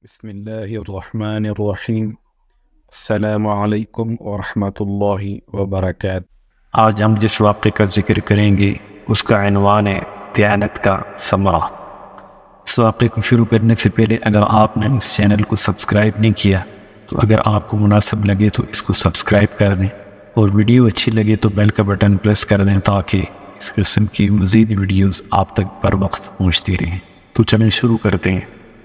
بسم اللہ الرحمن الرحیم۔ السلام علیکم ورحمۃ اللہ وبرکاتہ۔ آج ہم جس واقعے کا ذکر کریں گے اس کا عنوان ہے دیانت کا ثمرہ۔ اس واقعے کو شروع کرنے سے پہلے اگر آپ نے اس چینل کو سبسکرائب نہیں کیا تو اگر آپ کو مناسب لگے تو اس کو سبسکرائب کر دیں، اور ویڈیو اچھی لگے تو بیل کا بٹن پریس کر دیں تاکہ اس قسم کی مزید ویڈیوز آپ تک پر وقت پہنچتی رہیں۔ تو چلیں شروع کرتے ہیں۔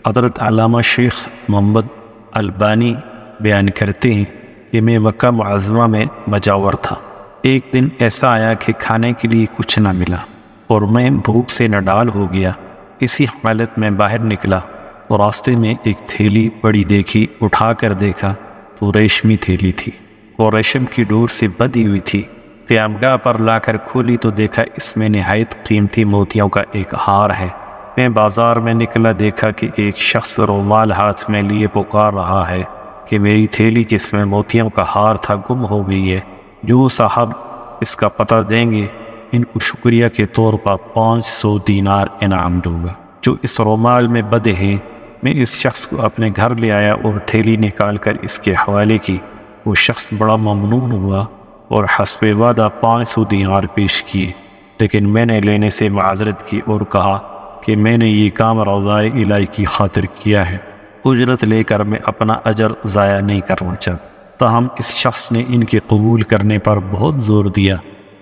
حضرت علامہ شیخ محمد البانی بیان کرتے ہیں کہ میں مکہ معظمہ میں مجاور تھا۔ ایک دن ایسا آیا کہ کھانے کے لیے کچھ نہ ملا اور میں بھوک سے نڈال ہو گیا۔ اسی حالت میں باہر نکلا اور راستے میں ایک تھیلی پڑی دیکھی، اٹھا کر دیکھا تو ریشمی تھیلی تھی اور ریشم کی ڈور سے بندھی ہوئی تھی۔ قیامگاہ پر لا کر کھولی تو دیکھا اس میں نہایت قیمتی موتیوں کا ایک ہار ہے۔ میں بازار میں نکلا، دیکھا کہ ایک شخص رومال ہاتھ میں لیے پکار رہا ہے کہ میری تھیلی جس میں موتیوں کا ہار تھا گم ہو گئی ہے، جو صاحب اس کا پتہ دیں گے ان کو شکریہ کے طور پر 500 دینار انعام دوں گا جو اس رومال میں بندھے ہیں۔ میں اس شخص کو اپنے گھر لے آیا اور تھیلی نکال کر اس کے حوالے کی۔ وہ شخص بڑا ممنون ہوا اور حسب وعدہ 500 دینار پیش کیے، لیکن میں نے لینے سے معذرت کی اور کہا کہ میں نے یہ کام رضائے الہی کی خاطر کیا ہے، اجرت لے کر میں اپنا اجر ضائع نہیں کرنا چاہتا۔ تاہم اس شخص نے ان کے قبول کرنے پر بہت زور دیا،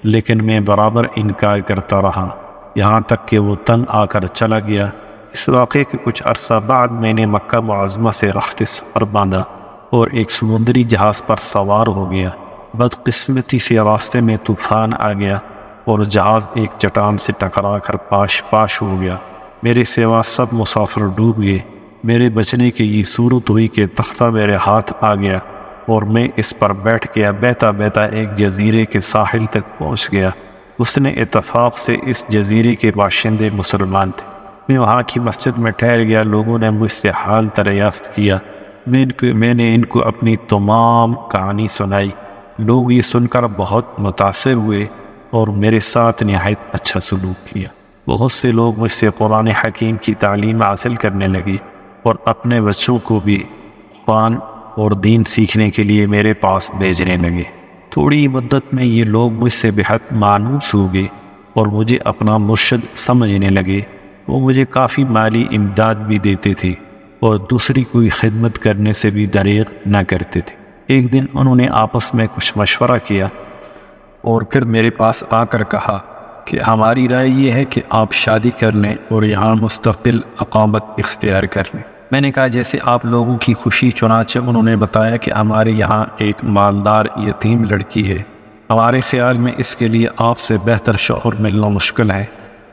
لیکن میں برابر انکار کرتا رہا، یہاں تک کہ وہ تنگ آ کر چلا گیا۔ اس واقعے کے کچھ عرصہ بعد میں نے مکہ معظمہ سے رخت سفر باندھا اور ایک سمندری جہاز پر سوار ہو گیا۔ بدقسمتی سے راستے میں طوفان آ گیا اور جہاز ایک چٹان سے ٹکرا کر پاش ہو گیا۔ میرے سوا سب مسافر ڈوب گئے۔ میرے بچنے کی یہ صورت ہوئی کہ تختہ میرے ہاتھ آ گیا اور میں اس پر بیٹھ گیا۔ بہتا بہتا ایک جزیرے کے ساحل تک پہنچ گیا۔ اس نے اتفاق سے اس جزیرے کے باشندے مسلمان تھے۔ میں وہاں کی مسجد میں ٹھہر گیا۔ لوگوں نے مجھ سے حال دریافت کیا۔ میں نے ان کو اپنی تمام کہانی سنائی۔ لوگ یہ سن کر بہت متاثر ہوئے اور میرے ساتھ نہایت اچھا سلوک کیا۔ بہت سے لوگ مجھ سے قرآن حکیم کی تعلیم حاصل کرنے لگے اور اپنے بچوں کو بھی قرآن اور دین سیکھنے کے لیے میرے پاس بھیجنے لگے۔ تھوڑی مدت میں یہ لوگ مجھ سے بہت مانوس ہو گئے اور مجھے اپنا مرشد سمجھنے لگے۔ وہ مجھے کافی مالی امداد بھی دیتے تھے اور دوسری کوئی خدمت کرنے سے بھی دریغ نہ کرتے تھے۔ ایک دن انہوں نے آپس میں کچھ مشورہ کیا اور پھر میرے پاس آ کر کہا کہ ہماری رائے یہ ہے کہ آپ شادی کر لیں اور یہاں مستقل اقامت اختیار کر لیں۔ میں نے کہا جیسے آپ لوگوں کی خوشی۔ چنانچہ انہوں نے بتایا کہ ہمارے یہاں ایک مالدار یتیم لڑکی ہے، ہمارے خیال میں اس کے لیے آپ سے بہتر شوہر ملنا مشکل ہے۔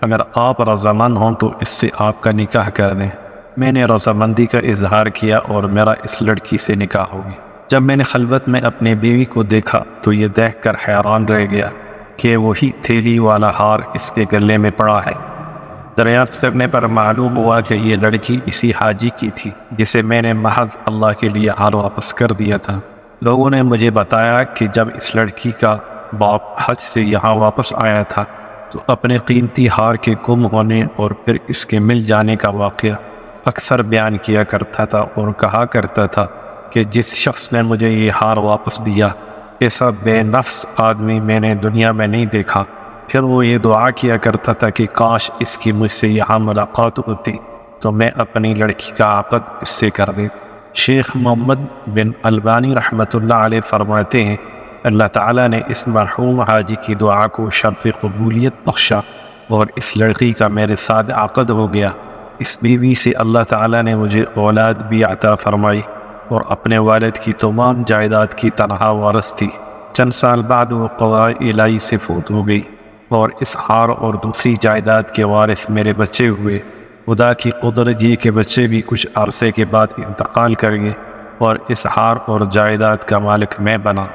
اگر آپ رضامند ہوں تو اس سے آپ کا نکاح کر دیں۔ میں نے رضامندی کا اظہار کیا اور میرا اس لڑکی سے نکاح ہو گیا۔ جب میں نے خلوت میں اپنی بیوی کو دیکھا تو یہ دیکھ کر حیران رہ گیا کہ وہی تھیلی والا ہار اس کے گلے میں پڑا ہے۔ دریافت کرنے پر معلوم ہوا کہ یہ لڑکی اسی حاجی کی تھی جسے میں نے محض اللہ کے لیے ہار واپس کر دیا تھا۔ لوگوں نے مجھے بتایا کہ جب اس لڑکی کا باپ حج سے یہاں واپس آیا تھا تو اپنے قیمتی ہار کے گم ہونے اور پھر اس کے مل جانے کا واقعہ اکثر بیان کیا کرتا تھا اور کہا کرتا تھا کہ جس شخص نے مجھے یہ ہار واپس دیا، ایسا بے نفس آدمی میں نے دنیا میں نہیں دیکھا۔ پھر وہ یہ دعا کیا کرتا تھا کہ کاش اس کی مجھ سے یہاں ملاقات ہوتی تو میں اپنی لڑکی کا عقد اس سے کر دیں۔ شیخ محمد بن البانی رحمۃ اللہ علیہ فرماتے ہیں اللہ تعالیٰ نے اس مرحوم حاجی کی دعا کو شرف قبولیت بخشا اور اس لڑکی کا میرے ساتھ عقد ہو گیا۔ اس بیوی سے اللہ تعالیٰ نے مجھے اولاد بھی عطا فرمائی اور اپنے والد کی تمام جائیداد کی تنہا وارث تھی۔ چند سال بعد وہ قضائے الہی سے فوت ہو گئی اور اس ہار اور دوسری جائیداد کے وارث میرے بچے ہوئے۔ خدا کی قدرت یہ کہ بچے بھی کچھ عرصے کے بعد انتقال کر گئے اور اس ہار اور جائیداد کا مالک میں بنا۔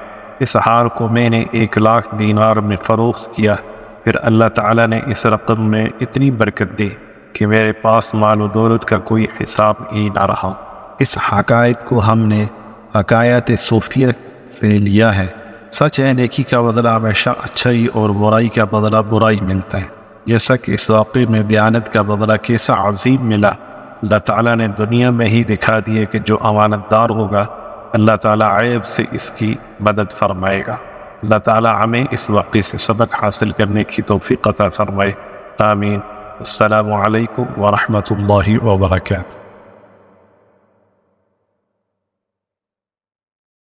اس ہار کو میں نے 1,00,000 دینار میں فروخت کیا۔ پھر اللہ تعالیٰ نے اس رقم میں اتنی برکت دی کہ میرے پاس مال و دولت کا کوئی حساب ہی نہ رہا۔ اس حقائق کو ہم نے حکایات صوفیہ سے لیا ہے۔ سچ ہے نیکی کا بدلہ ہمیشہ اچھائی اور برائی کا بدلہ برائی ملتا ہے، جیسا کہ اس واقعے میں دیانت کا بدلہ کیسا عظیم ملا۔ اللہ تعالیٰ نے دنیا میں ہی دکھا دیے کہ جو امانت دار ہوگا اللہ تعالیٰ عیب سے اس کی مدد فرمائے گا۔ اللہ تعالیٰ ہمیں اس واقعے سے سبق حاصل کرنے کی توفیق عطا فرمائے، آمین۔ السلام علیکم ورحمۃ اللہ وبرکاتہ۔